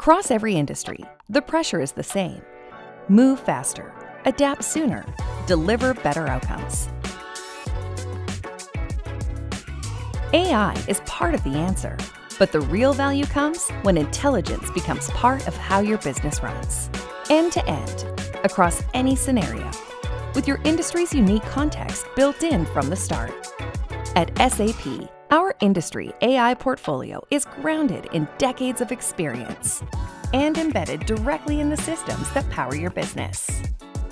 Across every industry, the pressure is the same. Move faster, adapt sooner, deliver better outcomes. AI is part of the answer, but the real value comes when intelligence becomes part of how your business runs. End to end, across any scenario, with your industry's unique context built in from the start. At SAP, our Industry AI portfolio is grounded in decades of experience and embedded directly in the systems that power your business.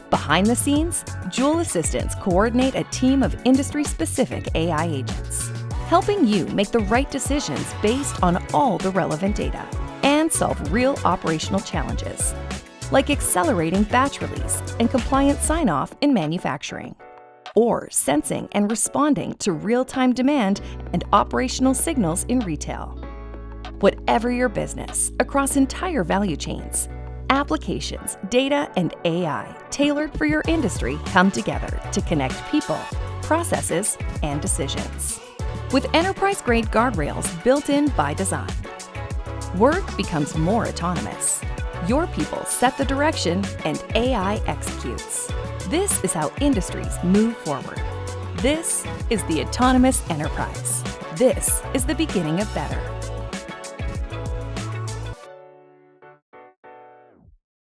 Behind the scenes, Joule assistants coordinate a team of industry-specific AI agents, helping you make the right decisions based on all the relevant data and solve real operational challenges, like accelerating batch release and compliance sign-off in manufacturing, or sensing and responding to real-time demand and operational signals in retail. Whatever your business, across entire value chains, applications, data, and AI tailored for your industry come together to connect people, processes, and decisions. With enterprise-grade guardrails built in by design, work becomes more autonomous. Your people set the direction and AI executes. This is how industries move forward. This is the autonomous enterprise. This is the beginning of better.